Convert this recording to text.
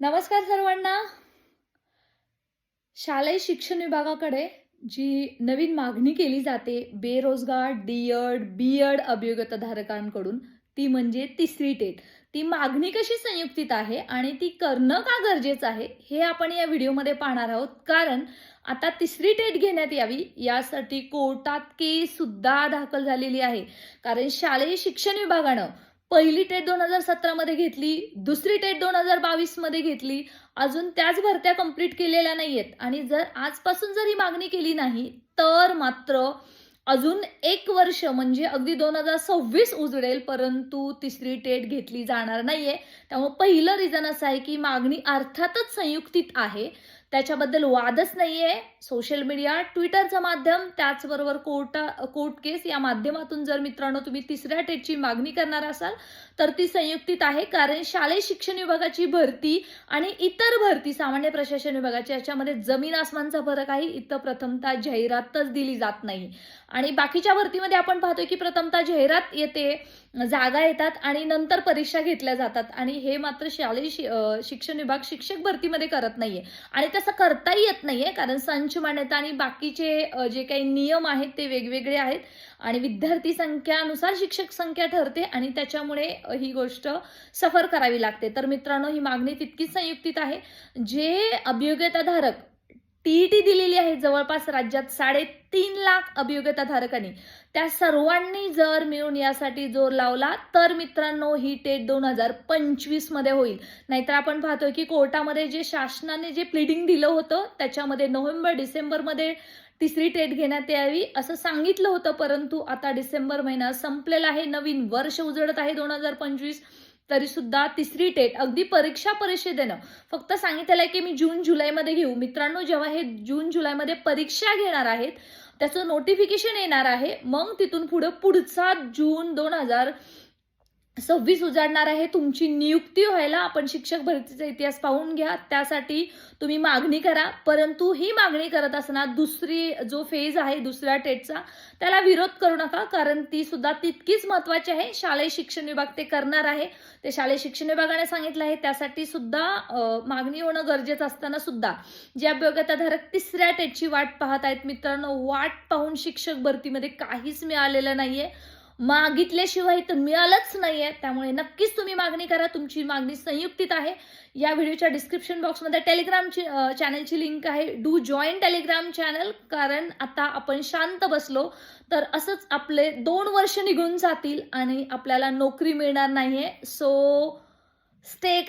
नमस्कार सर्वांना. शालेय शिक्षण विभागाकडे जी नवीन मागणी केली जाते बेरोजगार डी-एड, बी-एड अभियोग्यताधारकांकडून, ती म्हणजे तिसरी टेट. ती मागणी कशी संयुक्तित आहे आणि ती करणं का गरजेचं आहे, हे आपण या व्हिडिओमध्ये पाहणार आहोत. कारण आता तिसरी टेट घेण्यात यावी यासाठी कोर्टात केस सुद्धा दाखल झालेली आहे. कारण शालेय शिक्षण विभागानं पहिली टेट 2017 मध्ये घेतली, दुसरी टेट 2022 मध्ये घेतली. अजून त्याच भरत्या कंप्लीट केलेल्या नाहीयेत आणि जर आजपासून जर ही मागणी केली नाही तर मात्र अजून 1 वर्ष म्हणजे अगदी 2026 उजडेल, परंतु तिसरी टेट घेतली जाणार नाहीये. त्यामुळे पहिलं रिझन असं आहे की मागणी अर्थातच संयुक्तित आहे, त्याच्याबद्दल वादच नाहीये. सोशल मीडिया, ट्विटरचं माध्यम, त्याचबरोबर कोर्ट केस या माध्यमातून जर मित्रांनो तुम्ही तिसऱ्या टेटची मागणी करणार असाल तर ती संयुक्तित आहे. कारण शालेय शिक्षण विभागाची भरती आणि इतर भरती सामान्य प्रशासन विभागाची याच्यामध्ये जमीन आसमानचा फरक आहे. इथं प्रथमतः जाहिरातच दिली जात नाही आणि बाकीच्या भरतीमध्ये आपण पाहतोय की प्रथमतः जाहिरात येते, जागा येतात आणि नंतर परीक्षा घेतल्या जातात आणि हे मात्र शालेय शिक्षण विभाग शिक्षक भरतीमध्ये करत नाहीये आणि तसं करताही येत नाहीये. कारण संच मान्यता आणि बाकीचे जे काही नियम आहेत ते वेगवेगळे आहेत आणि विद्यार्थी संख्यानुसार शिक्षक संख्या ठरते आणि त्याच्यामुळे ही गोष्ट सफर करावी लागते. तर मित्रांनो, ही मागणी तितकीच संयुक्तित आहे. जे अभियोग्यताधारक टीईटी दिलेली आहे जवळपास राज्यात 3.5 लाख अभियोग्यताधारकांनी, त्या सर्वांनी जर मिळून यासाठी जोर लावला तर मित्रांनो ही टेट 2025 मध्ये होईल. नाहीतर आपण पाहतोय की कोर्टामध्ये जे शासनाने जे प्लीडिंग दिलं होतं त्याच्यामध्ये नोव्हेंबर-डिसेंबर मध्ये तिसरी टेट घेण्यात यावी असं सांगितलं होतं, परंतु आता डिसेंबर महिना संपलेला आहे, नवीन वर्ष उजळत आहे 2025, तरी सुद्धा तिसरी टेट अगदी परीक्षा परिषदेनं फक्त सांगितलेलं आहे की मी जून-जुलैमध्ये घेऊ. मित्रांनो, जेव्हा हे जून-जुलैमध्ये परीक्षा घेणार आहेत त्याचं नोटिफिकेशन येणार आहे, मग तिथून पुढचा जून 2026 उजाडणार आहे तुमची नियुक्ती व्हायला. आपण शिक्षक भरतीचा इतिहास पाहून घ्या, त्यासाठी तुम्ही मागणी करा. परंतु ही मागणी करत असताना दुसरी जो फेज आहे दुसऱ्या टेटचा, त्याला विरोध करू नका, कारण ती सुद्धा तितकीच महत्वाची आहे. शालेय शिक्षण विभाग ते करणार आहे, ते शालेय शिक्षण विभागाने सांगितलं आहे. त्यासाठी सुद्धा मागणी होणं गरजेचं असताना सुद्धा जे अभियोग्यताधारक तिसऱ्या टेटची वाट पाहत आहेत मित्रांनो, वाट पाहून शिक्षक भरतीमध्ये काहीच मिळालेलं नाहीये, मागितल्याशिवाय तर मिळालंच नाहीये. त्यामुळे नक्कीच तुम्ही मागणी करा, तुमची मागणी संयुक्तित आहे. या व्हिडिओच्या डिस्क्रिप्शन बॉक्समध्ये टेलिग्रामची चॅनलची लिंक आहे. Do join Telegram channel. कारण आता आपण शांत बसलो तर असंच आपले 2 वर्ष निघून जातील आणि आपल्याला नोकरी मिळणार नाहीये. So stay